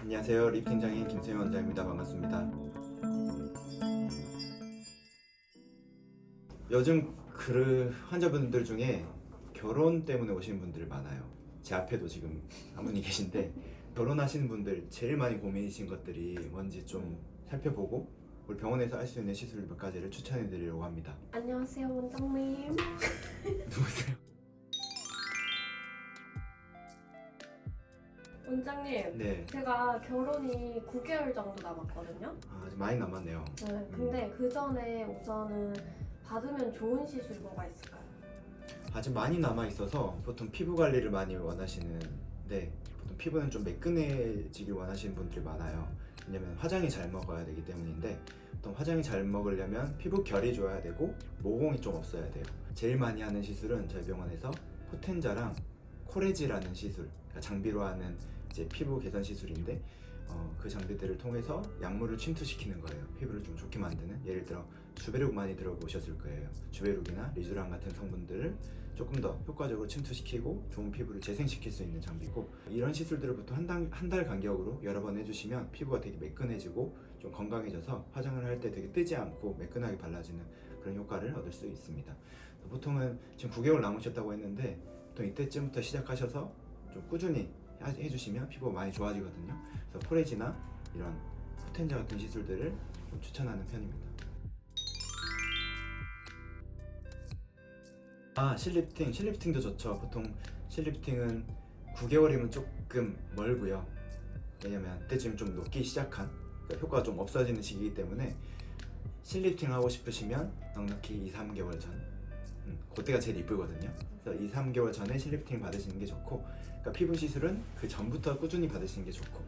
안녕하세요. 리프팅 장인 김세현 원장입니다. 반갑습니다. 요즘 환자분들 중에 결혼 때문에 오시는 분들 많아요. 제 앞에도 지금 한 분이 계신데 결혼하시는 분들 제일 많이 고민이신 것들이 뭔지 좀 살펴보고 우리 병원에서 할 수 있는 시술 몇 가지를 추천해 드리려고 합니다. 안녕하세요, 원장님. 누구세요? 원장님, 네. 제가 결혼이 9개월 정도 남았거든요. 아직 많이 남았네요. 네, 근데 그 전에 우선은 받으면 좋은 시술이 뭐가 있을까요? 아직 많이 남아 있어서 보통 피부 관리를 많이 원하시는데 보통 피부는 좀 매끈해지길 원하시는 분들이 많아요. 왜냐면 화장이 잘 먹어야 되기 때문인데 보통 화장이 잘 먹으려면 피부 결이 좋아야 되고 모공이 좀 없어야 돼요. 제일 많이 하는 시술은 저희 병원에서 포텐자랑 코레지라는 시술, 그러니까 장비로 하는 이제 피부 개선 시술인데 그 장비들을 통해서 약물을 침투시키는 거예요. 피부를 좀 좋게 만드는, 예를 들어 주베룩 많이 들어보셨을 거예요. 주베룩이나 리쥬란 같은 성분들을 조금 더 효과적으로 침투시키고 좋은 피부를 재생시킬 수 있는 장비고, 이런 시술들을 보통 한 달 간격으로 여러 번 해주시면 피부가 되게 매끈해지고 좀 건강해져서 화장을 할 때 되게 뜨지 않고 매끈하게 발라지는 그런 효과를 얻을 수 있습니다. 보통은 지금 9개월 남으셨다고 했는데 보통 이때쯤부터 시작하셔서 좀 꾸준히 해주시면 피부가 많이 좋아지거든요. 그래서 코레지나 이런 포텐자 같은 시술들을 좀 추천하는 편입니다. 실리프팅도 좋죠. 보통 실리프팅은 9개월이면 조금 멀고요. 왜냐면 그때쯤 좀 녹기 시작한, 그러니까 효과가 좀 없어지는 시기이기 때문에 실리프팅 하고 싶으시면 넉넉히 2-3개월 전, 그때가 제일 이쁘거든요. 그래서 2-3개월 전에 실리프팅 받으시는 게 좋고, 그러니까 피부 시술은 그 전부터 꾸준히 받으시는 게 좋고.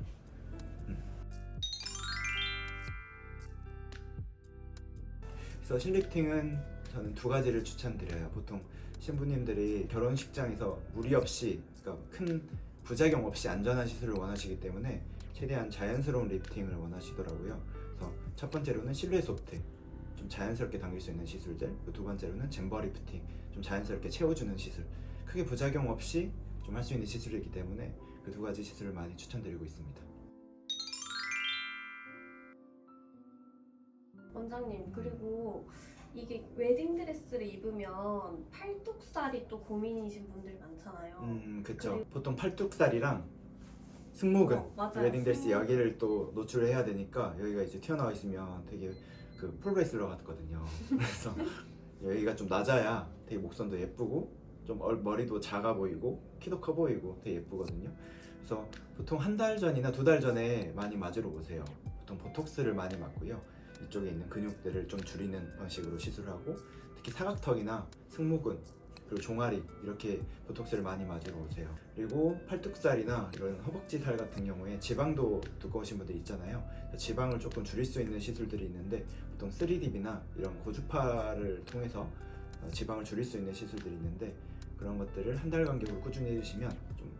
그래서 실리프팅은 저는 2가지를 추천드려요. 보통 신부님들이 결혼식장에서 무리 없이, 그러니까 큰 부작용 없이 안전한 시술을 원하시기 때문에 최대한 자연스러운 리프팅을 원하시더라고요. 그래서 첫 번째로는 실루엣 소프트, 좀 자연스럽게 당길 수 있는 시술들, 두 번째로는 잼버 리프팅, 좀 자연스럽게 채워주는 시술, 크게 부작용 없이 좀 할 수 있는 시술이기 때문에 그 2가지 시술을 많이 추천드리고 있습니다. 원장님, 그리고 이게 웨딩드레스를 입으면 팔뚝살이 또 고민이신 분들이 많잖아요. 그쵸. 보통 팔뚝살이랑 승모근, 맞아요. 웨딩드레스 승모근. 여기를 또 노출을 해야 되니까 여기가 이제 튀어나와 있으면 되게 그 프로레슬러 같거든요. 그래서 여기가 좀 낮아야 되게 목선도 예쁘고 좀 머리도 작아 보이고 키도 커 보이고 되게 예쁘거든요. 그래서 보통 한 달 전이나 2달 전에 많이 맞으러 오세요. 보통 보톡스를 많이 맞고요. 이쪽에 있는 근육들을 좀 줄이는 방식으로 시술하고, 특히 사각턱이나 승모근 그리고 종아리 이렇게 보톡스를 많이 맞으러 오세요. 그리고 팔뚝살이나 이런 허벅지 살 같은 경우에 지방도 두꺼우신 분들 있잖아요. 지방을 조금 줄일 수 있는 시술들이 있는데 보통 3D입이나 이런 고주파를 통해서 지방을 줄일 수 있는 시술들이 있는데, 그런 것들을 한 달 간격으로 꾸준히 해주시면 좀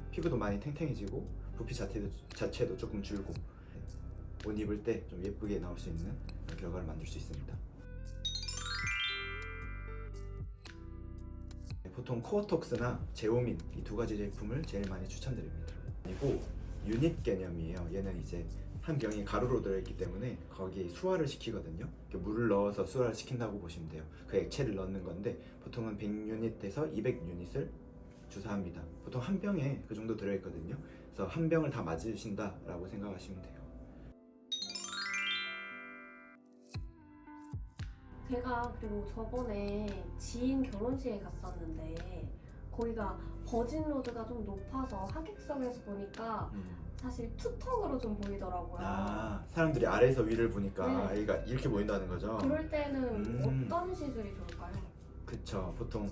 피부도 많이 탱탱해지고 부피 자체도 조금 줄고 옷 입을 때 좀 예쁘게 나올 수 있는 그런 결과를 만들 수 있습니다. 보통 코어톡스나 제오민 이 2가지 제품을 제일 많이 추천드립니다. 그리고 유닛 개념이에요. 얘는 이제 한 병이 가루로 들어있기 때문에 거기에 수화를 시키거든요. 물을 넣어서 수화를 시킨다고 보시면 돼요. 그 액체를 넣는 건데 보통은 100유닛에서 200유닛을 주사합니다. 보통 한 병에 그 정도 들어있거든요. 그래서 한 병을 다 맞으신다라고 생각하시면 돼요. 제가 그리고 저번에 지인 결혼식에 갔었는데 거기가 버진로드가 좀 높아서 하객석에서 보니까 사실 투턱으로 좀 보이더라고요. 사람들이 아래에서 위를 보니까 네. 얘가 이렇게 보인다는 거죠. 그럴 때는 어떤 시술이 좋을까요? 그쵸. 보통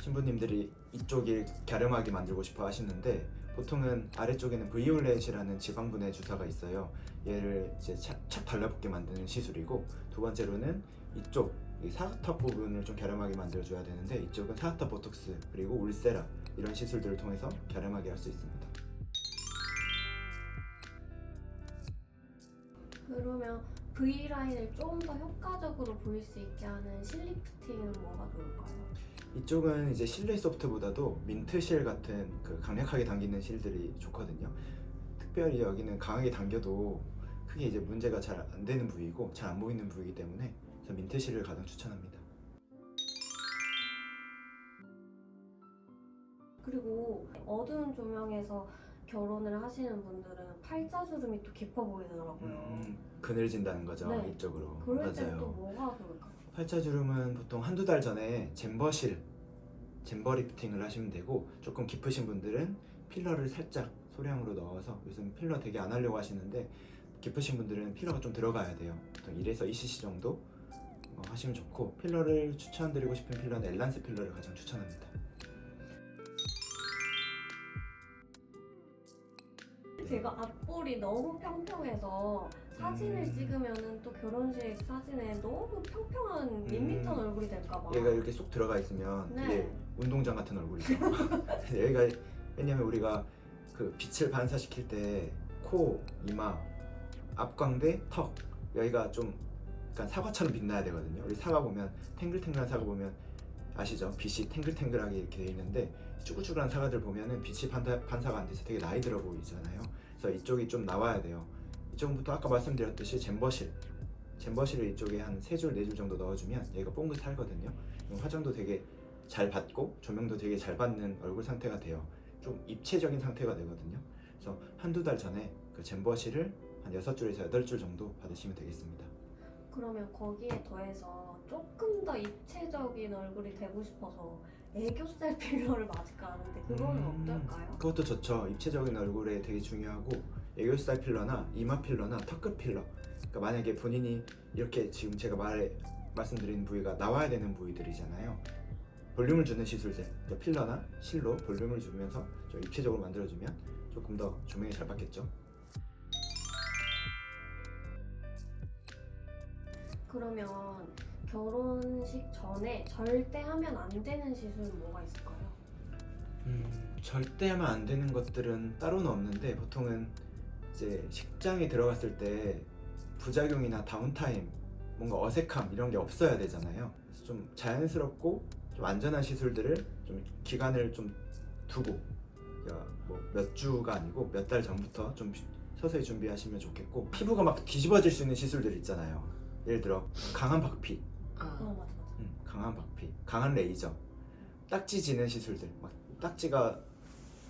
신부님들이 이쪽이 갸름하게 만들고 싶어 하시는데 보통은 아래쪽에는 비올렛이라는 지방분해 주사가 있어요. 얘를 이제 착 달라붙게 만드는 시술이고, 2번째로는 이쪽 이 사각턱 부분을 좀 갸름하게 만들어줘야 되는데 이쪽은 사각턱 보톡스 그리고 울세라 이런 시술들을 통해서 갸름하게 할 수 있습니다. 그러면 V라인을 좀 더 효과적으로 보일 수 있게 하는 실리프팅은 뭐가 좋을까요? 이쪽은 이제 실내 소프트보다도 민트실 같은 그 강력하게 당기는 실들이 좋거든요. 특별히 여기는 강하게 당겨도 크게 이제 문제가 잘 안 되는 부위이고 잘 안 보이는 부위이기 때문에 그래서 민트실을 가장 추천합니다. 그리고 어두운 조명에서 결혼을 하시는 분들은 팔자주름이 또 깊어 보이더라고요. 그늘진다는 거죠. 네. 이쪽으로. 그럴 땐 또 맞아요. 뭐가 좋을까요? 팔자주름은 보통 한두 달 전에 잼버 리프팅을 하시면 되고, 조금 깊으신 분들은 필러를 살짝 소량으로 넣어서, 요즘 필러 되게 안 하려고 하시는데 깊으신 분들은 필러가 좀 들어가야 돼요. 보통 1에서 2cc 정도 하시면 좋고, 필러를 추천드리고 싶은 필러는 엘란스 필러를 가장 추천합니다. 제가 앞볼이 너무 평평해서 사진을 찍으면은 또 결혼식 사진에 너무 평평한 밋밋한 얼굴이 될까봐. 얘가 이렇게 쏙 들어가 있으면 네. 되게 운동장 같은 얼굴이죠. 얘가 왜냐면 우리가 그 빛을 반사시킬 때 코, 이마, 앞광대, 턱 여기가 좀 약간 사과처럼 빛나야 되거든요. 우리 사과 보면 탱글탱글한 사과 보면 아시죠? 빛이 탱글탱글하게 이렇게 돼 있는데 쭈글쭈글한 사과들 보면은 빛이 반사가 안 돼서 되게 나이 들어 보이잖아요. 그래서 이쪽이 좀 나와야 돼요. 이쪽부터 아까 말씀드렸듯이 잼버실을 이쪽에 한 3줄, 4줄 정도 넣어주면 얘가 뽕긋하거든요. 화장도 되게 잘 받고 조명도 되게 잘 받는 얼굴 상태가 돼요. 좀 입체적인 상태가 되거든요. 그래서 한두 달 전에 그 잼버실을 한 6줄에서 8줄 정도 받으시면 되겠습니다. 그러면 거기에 더해서 조금 더 입체적인 얼굴이 되고 싶어서 애교살 필러를 맞을까 하는데 그거는 어떨까요? 그것도 좋죠. 입체적인 얼굴에 되게 중요하고, 애교살 필러나 이마 필러나 턱끝 필러, 그러니까 만약에 본인이 이렇게 지금 제가 말씀드린 부위가 나와야 되는 부위들이잖아요. 볼륨을 주는 시술들, 그러니까 필러나 실로 볼륨을 주면서 좀 입체적으로 만들어주면 조금 더 조명이 잘 받겠죠. 그러면 결혼식 전에 절대 하면 안 되는 시술은 뭐가 있을까요? 절대 하면 안 되는 것들은 따로는 없는데, 보통은 이제 식장에 들어갔을 때 부작용이나 다운타임, 뭔가 어색함 이런 게 없어야 되잖아요. 그래서 좀 자연스럽고 좀 안전한 시술들을 좀 기간을 좀 두고, 그러니까 뭐 몇 주가 아니고 몇 달 전부터 좀 서서히 준비하시면 좋겠고, 피부가 막 뒤집어질 수 있는 시술들 있잖아요. 예를 들어 강한 박피, 맞아. 강한 박피, 강한 레이저, 딱지 지는 시술들, 막 딱지가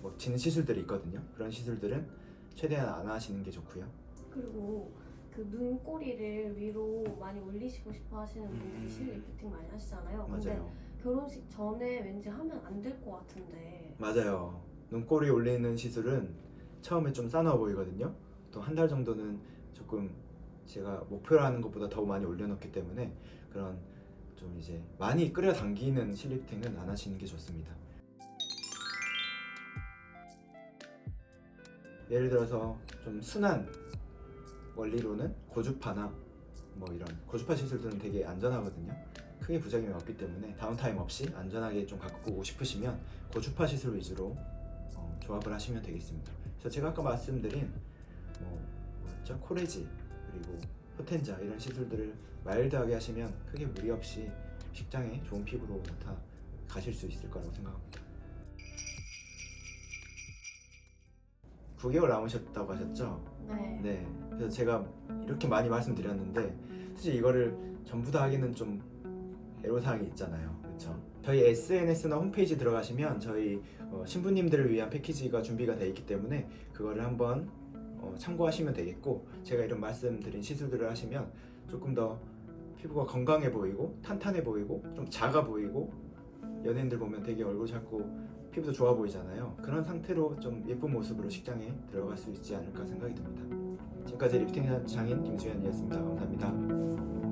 뭐 지는 시술들이 있거든요. 그런 시술들은 최대한 안 하시는 게 좋고요. 그리고 그 눈꼬리를 위로 많이 올리시고 싶어 하시는 분들이 실리프팅 많이 하시잖아요. 근데 맞아요. 결혼식 전에 왠지 하면 안 될 것 같은데. 맞아요. 눈꼬리 올리는 시술은 처음에 좀 싸나워 보이거든요. 또 한 달 정도는 조금 제가 목표로 하는 것보다 더 많이 올려놓기 때문에 그런 좀 이제 많이 끌어당기는 실리프팅은 안 하시는 게 좋습니다. 예를 들어서 좀 순한 원리로는 고주파나 뭐 이런 고주파 시술들은 되게 안전하거든요. 크게 부작용이 없기 때문에 다운타임 없이 안전하게 좀 갖고 오고 싶으시면 고주파 시술 위주로 조합을 하시면 되겠습니다. 그래서 제가 아까 말씀드린 뭐였죠? 코레지 그리고 포텐자 이런 시술들을 마일드하게 하시면 크게 무리 없이 식장에 좋은 피부로 가실 수 있을 거라고 생각합니다. 9개월 남으셨다고 하셨죠? 네. 네. 그래서 제가 이렇게 많이 말씀드렸는데 사실 이거를 전부 다 하기는 좀 애로사항이 있잖아요. 그렇죠? 저희 SNS나 홈페이지 들어가시면 저희 신부님들을 위한 패키지가 준비가 되어 있기 때문에 그거를 한번 참고하시면 되겠고, 제가 이런 말씀드린 시술들을 하시면 조금 더 피부가 건강해 보이고 탄탄해 보이고 좀 작아 보이고, 연예인들 보면 되게 얼굴 작고 피부도 좋아 보이잖아요. 그런 상태로 좀 예쁜 모습으로 식장에 들어갈 수 있지 않을까 생각이 듭니다. 지금까지 리프팅 장인 김수현이었습니다. 감사합니다.